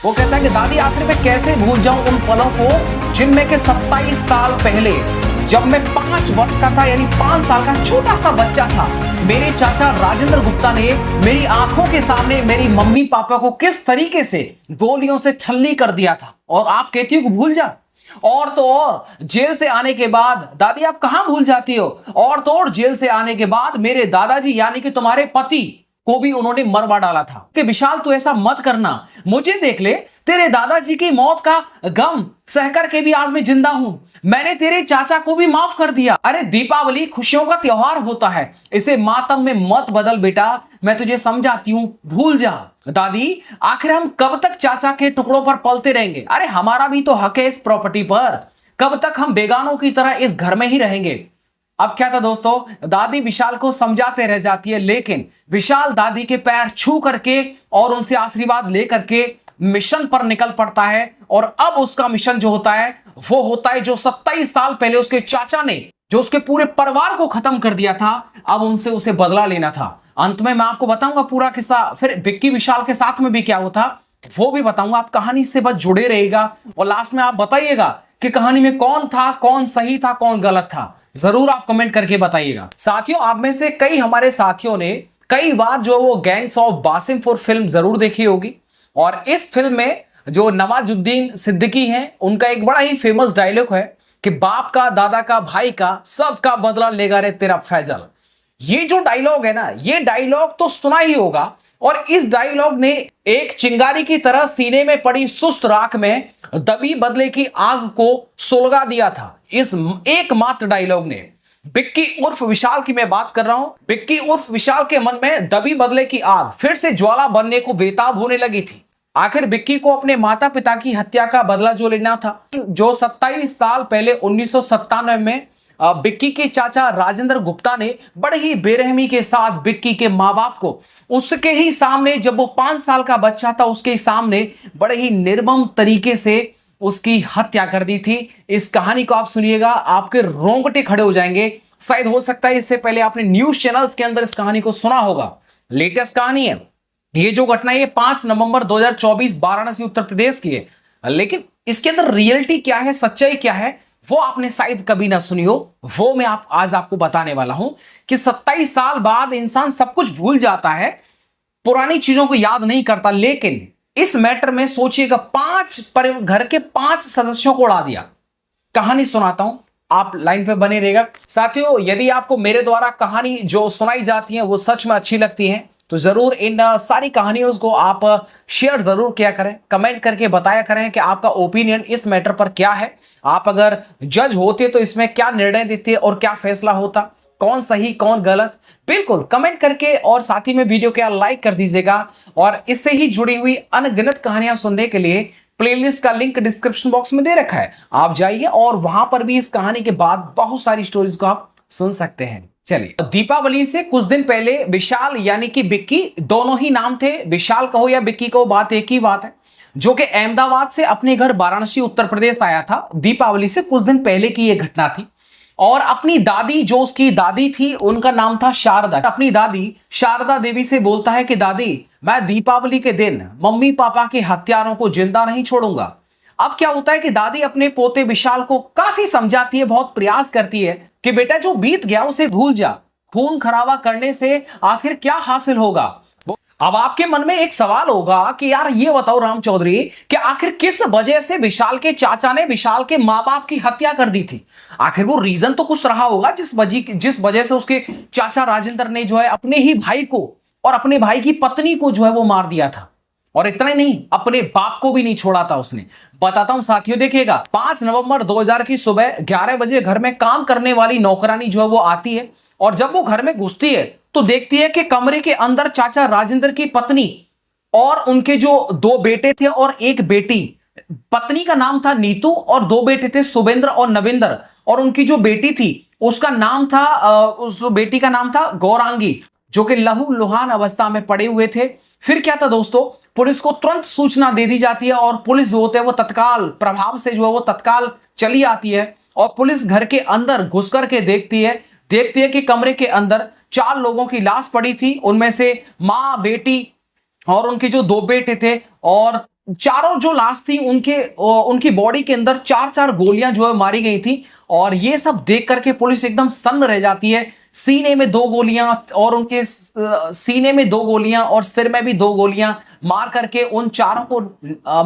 वो कहता है कि दादी आखिर मैं कैसे भूल जाऊं उन पलों को जिनमें के 27 साल पहले जब मैं 5 वर्ष का था, यानी 5 साल का छोटा सा बच्चा था, मेरे चाचा राजेंद्र गुप्ता ने मेरी आंखों के सामने मेरी मम्मी पापा को किस तरीके से गोलियों से छलनी कर दिया था। और आप कहती हो कि भूल जा। और तो और जेल से आने के बाद दादी आप कहां भूल जाती हो। और तो और जेल से आने के बाद मेरे दादाजी यानी कि तुम्हारे पति को भी उन्होंने मरवा डाला था। कि विशाल तू ऐसा मत करना, मुझे देख ले, तेरे दादाजी की मौत का गम सहकर के भी आज मैं जिंदा हूं। मैंने तेरे चाचा को भी माफ कर दिया। अरे दीपावली खुशियों का त्योहार होता है, इसे मातम में मत बदल बेटा, मैं तुझे समझाती हूं, भूल जा। दादी आखिर हम कब तक चाचा के टुकड़ों पर पलते रहेंगे। अरे हमारा भी तो हक है इस प्रॉपर्टी पर, कब तक हम बेगानों की तरह इस घर में ही रहेंगे। अब क्या था दोस्तों, दादी विशाल को समझाते रह जाती है, लेकिन विशाल दादी के पैर छू करके और उनसे आशीर्वाद लेकर के मिशन पर निकल पड़ता है। और अब उसका मिशन जो होता है वो होता है जो 27 साल पहले उसके चाचा ने जो उसके पूरे परिवार को खत्म कर दिया था, अब उनसे उसे बदला लेना था। अंत में मैं आपको बताऊंगा पूरा किस्सा, फिर विक्की विशाल के साथ में भी क्या होता वो भी बताऊंगा। आप कहानी से बस जुड़े रहेगा और लास्ट में आप बताइएगा कि कहानी में कौन था, कौन सही था, कौन गलत था, जरूर आप कमेंट करके बताइएगा। साथियों आप में से कई हमारे साथियों ने कई बार जो वो गैंग्स ऑफ वासेमपुर फिल्म जरूर देखी होगी। और इस फिल्म में जो नवाजुद्दीन सिद्दीकी हैं उनका एक बड़ा ही फेमस डायलॉग है कि बाप का, दादा का, भाई का, सबका बदला लेगा रे तेरा फैजल। ये जो डायलॉग है ना, ये डायलॉग तो सुना ही होगा। और इस डायलॉग ने एक चिंगारी की तरह सीने में पड़ी सुस्त राख में दबी बदले की आग को सुलगा दिया था। इस एकमात्र डायलॉग ने बिक्की उर्फ विशाल की मैं बात कर रहा हूं, बिक्की उर्फ विशाल के मन में दबी बदले की आग फिर से ज्वाला बनने को बेताब होने लगी थी। आखिर बिक्की को अपने माता पिता की हत्या का बदला जो लेना था, जो 27 साल पहले 1997 में बिक्की के चाचा राजेंद्र गुप्ता ने बड़े ही बेरहमी के साथ बिक्की के माँ बाप को उसके ही सामने, जब वो 5 साल का बच्चा था, उसके सामने बड़े ही निर्मम तरीके से उसकी हत्या कर दी थी। इस कहानी को आप सुनिएगा, आपके रोंगटे खड़े हो जाएंगे। शायद हो सकता है इससे पहले आपने न्यूज चैनल्स के अंदर इस कहानी को सुना होगा। लेटेस्ट कहानी है ये। जो घटना है 5 नवंबर 2024 वाराणसी उत्तर प्रदेश की है, लेकिन इसके अंदर रियलिटी क्या है, सच्चाई क्या है, वो आपने शायद कभी ना सुनी हो। वो मैं आज आपको बताने वाला हूं कि 27 साल बाद इंसान सब कुछ भूल जाता है, पुरानी चीजों को याद नहीं करता। लेकिन इस मैटर में सोचिएगा, घर के 5 सदस्यों को उड़ा दिया। कहानी सुनाता हूं, आप लाइन पे बने रहेगा। साथियों यदि आपको मेरे द्वारा कहानी जो सुनाई जाती है वो सच में अच्छी लगती है तो जरूर इन सारी कहानियों को आप शेयर जरूर किया करें, कमेंट करके बताया करें कि आपका ओपिनियन इस मैटर पर क्या है। आप अगर जज होते तो इसमें क्या निर्णय देते और क्या फैसला होता, कौन सही कौन गलत, बिल्कुल कमेंट करके और साथ ही में वीडियो को लाइक कर दीजिएगा। और इससे ही जुड़ी हुई अनगिनत कहानियां सुनने के लिए प्लेलिस्ट का लिंक डिस्क्रिप्शन बॉक्स में दे रखा है, आप जाइए और वहां पर भी इस कहानी के बाद बहुत सारी स्टोरीज को आप सुन सकते हैं। चलिए, दीपावली से कुछ दिन पहले विशाल यानी कि बिक्की, दोनों ही नाम थे, विशाल कहो या बिक्की कहो, बात एक ही बात है, जो कि अहमदाबाद से अपने घर वाराणसी उत्तर प्रदेश आया था। दीपावली से कुछ दिन पहले की यह घटना थी। और अपनी दादी, जो उसकी दादी थी, उनका नाम था शारदा। अपनी दादी शारदा देवी से बोलता है कि दादी मैं दीपावली के दिन मम्मी पापा के हत्यारों को जिंदा नहीं छोड़ूंगा। अब क्या होता है कि दादी अपने पोते विशाल को काफी समझाती है, बहुत प्रयास करती है कि बेटा जो बीत गया उसे भूल जा, खून खराबा करने से आखिर क्या हासिल होगा। अब आपके मन में एक सवाल होगा कि यार ये बताओ राम चौधरी कि आखिर किस वजह से विशाल के चाचा ने विशाल के माँ बाप की हत्या कर दी थी। आखिर वो रीजन तो कुछ रहा होगा जिस वजह से उसके चाचा राजेंद्र ने जो है अपने ही भाई को और अपने भाई की पत्नी को जो है वो मार दिया था। और इतना ही नहीं, अपने बाप को भी नहीं छोड़ा था उसने। बताता हूं साथियों, देखिएगा 5 नवंबर 2000 की सुबह 11 बजे घर में काम करने वाली नौकरानी जो है वो आती है। और जब वो घर में घुसती है तो देखती है कि कमरे के अंदर चाचा राजेंद्र की पत्नी और उनके जो 2 बेटे थे और एक बेटी, पत्नी का नाम था नीतू और 2 बेटे थे शुभेंद्र और नविंदर। और उनकी जो बेटी थी उसका नाम था उस बेटी का नाम था गौरांगी, जो कि लहू लुहान अवस्था में पड़े हुए थे। फिर क्या था दोस्तों, पुलिस को तुरंत सूचना दे दी जाती है और पुलिस जो होते हैं वो तत्काल प्रभाव से जो है वो तत्काल चली आती है। और पुलिस घर के अंदर घुस करके देखती है कि कमरे के अंदर 4 लोगों की लाश पड़ी थी। उनमें से माँ, बेटी और उनके जो 2 बेटे थे और चारों जो लाश थी उनकी बॉडी के अंदर 4-4 गोलियां जो है मारी गई थी। और ये सब देख करके पुलिस एकदम सन्न रह जाती है। सीने में 2 गोलियां और उनके सीने में 2 गोलियां और सिर में भी 2 गोलियां मार करके उन चारों को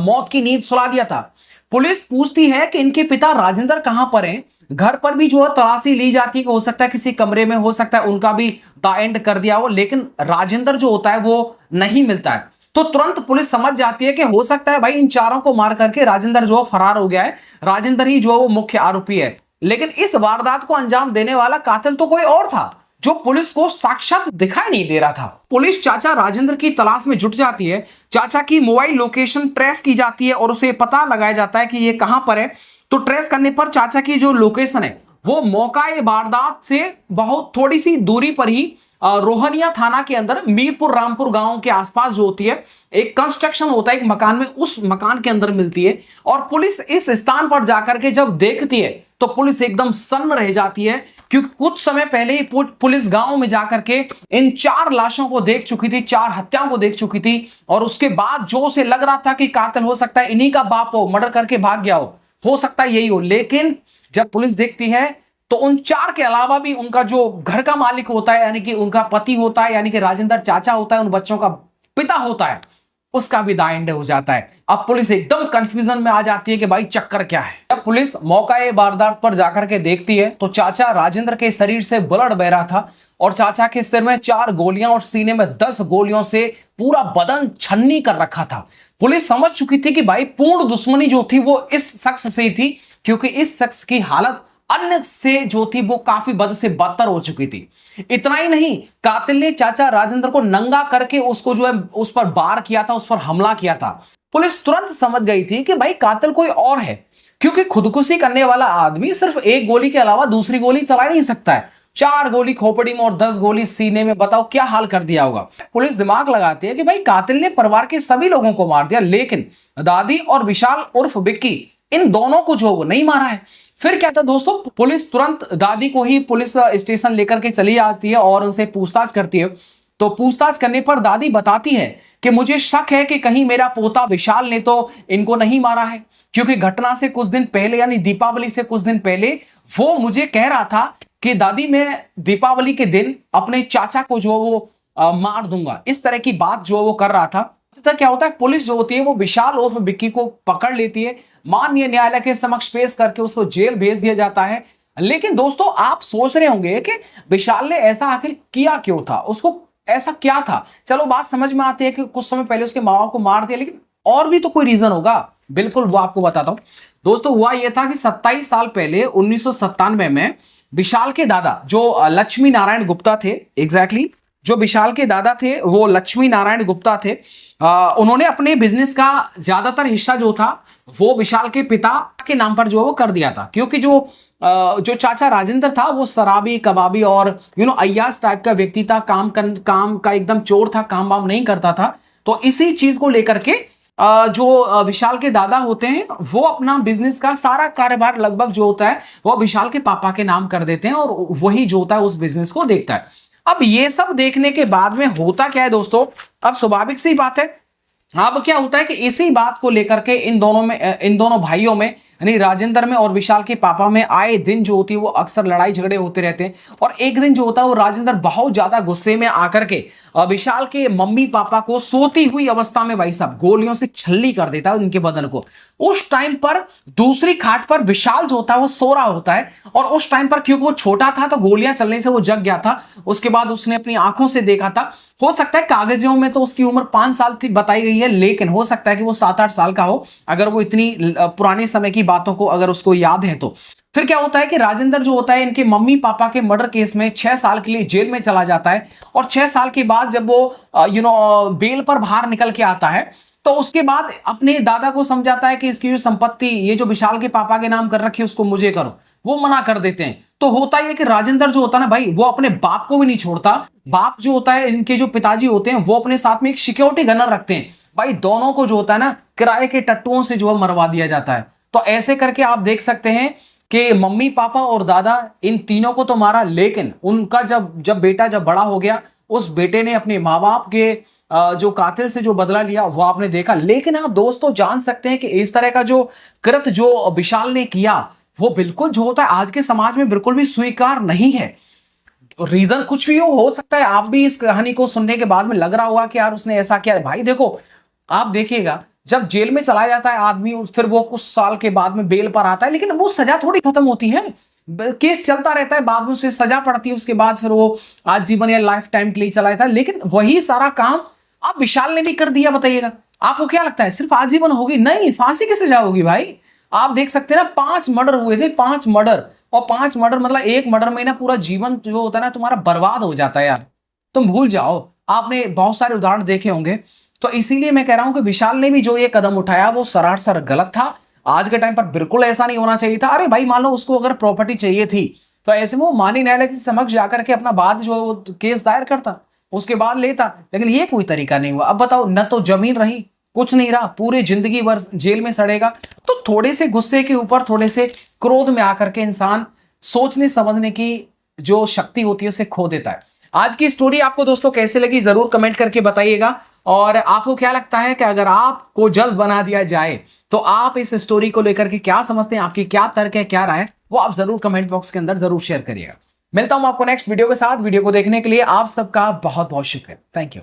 मौत की नींद सुला दिया था। पुलिस पूछती है कि इनके पिता राजेंद्र कहां पर हैं। घर पर भी जो है तलाशी ली जाती है कि हो सकता है किसी कमरे में, हो सकता है उनका भी द एंड कर दिया हो, लेकिन राजेंद्र जो होता है वो नहीं मिलता है। तो तुरंत पुलिस समझ जाती है कि हो सकता है भाई इन चारों को मार करके राजेंद्र जो फरार हो गया है, राजेंद्र ही जो है वो मुख्य आरोपी है। लेकिन इस वारदात को अंजाम देने वाला कातिल तो कोई और था जो पुलिस को साक्षात दिखाई नहीं दे रहा था। पुलिस चाचा राजेंद्र की तलाश में जुट जाती है। चाचा की मोबाइल लोकेशन ट्रेस की जाती है और उसे पता लगाया जाता है कि ये कहां पर है। तो ट्रेस करने पर चाचा की जो लोकेशन है वो मौका वारदात से बहुत थोड़ी सी दूरी पर ही रोहनिया थाना के अंदर मीरपुर रामपुर गांव के आसपास जो होती है एक कंस्ट्रक्शन होता है एक मकान में, उस मकान के अंदर मिलती है। और पुलिस इस स्थान पर जाकर के जब देखती है तो पुलिस एकदम सन्न रह जाती है, क्योंकि कुछ समय पहले ही पुलिस गांव में जाकर के इन 4 लाशों को देख चुकी थी, 4 हत्याओं को देख चुकी थी। और उसके बाद जो उसे लग रहा था कि कातिल हो सकता है इन्हीं का बाप हो, मर्डर करके भाग गया हो सकता है यही हो। लेकिन जब पुलिस देखती है तो उन 4 के अलावा भी उनका जो घर का मालिक होता है, यानी कि उनका पति होता है, यानी कि राजेंद्र चाचा होता है, उन बच्चों का पिता होता है, उसका भी द एंड हो जाता है। अब पुलिस एकदम कंफ्यूजन में आ जाती है कि भाई चक्कर क्या है। जब पुलिस मौका वारदात पर जाकर के देखती है तो चाचा राजेंद्र के शरीर से ब्लड बह रहा था और चाचा के सिर में 4 गोलियां और सीने में 10 गोलियों से पूरा बदन छन्नी कर रखा था। पुलिस समझ चुकी थी कि भाई पूर्ण दुश्मनी जो थी वो इस शख्स से थी, क्योंकि इस शख्स की हालत अन्य से जो थी वो काफी बद से बदतर हो चुकी थी। इतना ही नहीं, कातिल ने चाचा राजेंद्र को नंगा करके उसको जो है उस पर वार किया था, उस पर हमला किया था। पुलिस तुरंत समझ गई थी कि भाई कातिल कोई और है, क्योंकि खुदकुशी करने वाला आदमी सिर्फ एक गोली के अलावा दूसरी गोली चला नहीं सकता है। 4 गोली खोपड़ी में और 10 गोली सीने में, बताओ क्या हाल कर दिया होगा। पुलिस दिमाग लगाती है कि भाई कातिल ने परिवार के सभी लोगों को मार दिया, लेकिन दादी और विशाल उर्फ विक्की, इन दोनों को जो वो नहीं मारा है। फिर क्या था दोस्तों, पुलिस तुरंत दादी को ही पुलिस स्टेशन लेकर के चली आती है और उनसे पूछताछ करती है। तो पूछताछ करने पर दादी बताती है कि मुझे शक है कि कहीं मेरा पोता विशाल ने तो इनको नहीं मारा है, क्योंकि घटना से कुछ दिन पहले, यानी दीपावली से कुछ दिन पहले, वो मुझे कह रहा था कि दादी मैं दीपावली के दिन अपने चाचा को जो वो मार दूंगा। इस तरह की बात जो वो कर रहा था। तो क्या होता है, पुलिस जो होती है वो विशाल उर्फ विक्की को पकड़ लेती है, माननीय न्यायालय के समक्ष पेश करके उसको जेल भेज दिया जाता है। लेकिन दोस्तों आप सोच रहे होंगे कि विशाल ने ऐसा आखिर किया क्यों था, उसको ऐसा क्या था। चलो बात समझ में आती है कि कुछ समय पहले उसके माँ बाप को मार दिया, लेकिन और भी तो कोई रीजन होगा। बिल्कुल, वो आपको बताता हूं दोस्तों। हुआ यह था कि 27 साल पहले 1997 में विशाल के दादा जो लक्ष्मी नारायण गुप्ता थे, एग्जैक्टली जो विशाल के दादा थे वो लक्ष्मी नारायण गुप्ता थे, उन्होंने अपने बिजनेस का ज्यादातर हिस्सा जो था वो विशाल के पिता के नाम पर जो वो कर दिया था, क्योंकि जो चाचा राजेंद्र था वो शराबी कबाबी और अय्याश टाइप का व्यक्ति था, काम का एकदम चोर था, काम वाम नहीं करता था। तो इसी चीज को लेकर के जो विशाल के दादा होते हैं वो अपना बिजनेस का सारा कारोबार लगभग जो होता है वो विशाल के पापा के नाम कर देते हैं और वही जो होता है उस बिजनेस को देखता है। अब ये सब देखने के बाद में होता क्या है दोस्तों, अब स्वाभाविक सी बात है, अब क्या होता है कि इसी बात को लेकर के इन दोनों भाइयों में, यानी राजेंद्र में और विशाल के पापा में, आए दिन जो होती है वो अक्सर लड़ाई झगड़े होते रहते हैं। और एक दिन जो होता है वो राजेंद्र बहुत ज्यादा गुस्से में आकर के विशाल के मम्मी पापा को सोती हुई अवस्था में भाई साहब गोलियों से छल्ली कर देता है उनके बदन को। उस टाइम पर दूसरी खाट पर विशाल जो होता है वो सो रहा होता है, और उस टाइम पर क्योंकि वो छोटा था तो गोलियां चलने से वो जग गया था। उसके बाद उसने अपनी आंखों से देखा था, हो सकता है कागजों में तो उसकी उम्र 5 साल थी बताई गई है, लेकिन हो सकता है कि वो 7-8 साल का हो, अगर वो इतनी पुराने समय की बातों को अगर उसको याद है तो। फिर क्या होता है कि राजेंद्र जो होता है इनके मम्मी पापा के मर्डर केस में 6 साल के लिए जेल में चला जाता है, और 6 साल के बाद जब वो बेल पर बाहर निकल के आता है तो उसके बाद अपने दादा को समझाता है कि इसकी जो संपत्ति ये जो विशाल के पापा के नाम कर रखी है उसको मुझे करो, वो मना कर देते हैं। तो होता है कि राजेंद्र जो होता है ना भाई, वो अपने बाप को भी नहीं छोड़ता। बाप जो होता है, इनके जो पिताजी होते हैं वो अपने साथ में एक सिक्योरिटी गनर रखते हैं भाई, दोनों को जो होता है ना किराए के टट्टुओं से जो है मरवा दिया जाता है। तो ऐसे करके आप देख सकते हैं कि मम्मी पापा और दादा इन तीनों को तो मारा, लेकिन उनका जब बेटा जब बड़ा हो गया, उस बेटे ने अपने माँ बाप के जो कातिल से जो बदला लिया वो आपने देखा, लेकिन आप दोस्तों जान सकते हैं कि इस तरह का जो कृत्य जो विशाल ने किया वो बिल्कुल जो होता है आज के समाज में बिल्कुल भी स्वीकार नहीं है। रीजन कुछ भी हो सकता है, आप भी इस कहानी को सुनने के बाद में लग रहा होगा कि यार उसने ऐसा किया। भाई देखो, आप देखिएगा जब जेल में चला जाता है आदमी, फिर वो कुछ साल के बाद में बेल पर आता है, लेकिन वो सजा थोड़ी खत्म होती है, केस चलता रहता है, बाद में उसे सजा पड़ती है, उसके बाद फिर वो आजीवन या लाइफ टाइम के लिए चला जाता है। लेकिन वही सारा काम अब विशाल ने भी कर दिया। बताइएगा आपको क्या लगता है सिर्फ आजीवन होगी? नहीं, फांसी की सजा होगी भाई। आप देख सकते हैं ना 5 मर्डर हुए थे, 5 मर्डर, और 5 मर्डर मतलब एक मर्डर में ना पूरा जीवन जो होता है ना तुम्हारा बर्बाद हो जाता है यार। तुम भूल जाओ, आपने बहुत सारे उदाहरण देखे होंगे। तो इसीलिए मैं कह रहा हूं कि विशाल ने भी जो ये कदम उठाया वो सरासर गलत था। आज के टाइम पर बिल्कुल ऐसा नहीं होना चाहिए था। अरे भाई मान लो उसको अगर प्रॉपर्टी चाहिए थी तो ऐसे में वो मानी न्यायालय के समक्ष जाकर के अपना बाद जो केस दायर करता, उसके बाद लेता, लेकिन ये कोई तरीका नहीं हुआ। अब बताओ, न तो जमीन रही, कुछ नहीं रहा, पूरी जिंदगी भर जेल में सड़ेगा। तो थोड़े से गुस्से के ऊपर, थोड़े से क्रोध में आकर के इंसान सोचने समझने की जो शक्ति होती है उसे खो देता है। आज की स्टोरी आपको दोस्तों कैसे लगी जरूर कमेंट करके बताइएगा। और आपको क्या लगता है कि अगर आपको जज बना दिया जाए तो आप इस स्टोरी को लेकर के क्या समझते हैं, आपकी क्या तर्क है, क्या राय है, वो आप जरूर कमेंट बॉक्स के अंदर जरूर शेयर करिएगा। मिलता हूं आपको नेक्स्ट वीडियो के साथ। वीडियो को देखने के लिए आप सबका बहुत बहुत शुक्रिया। Thank you.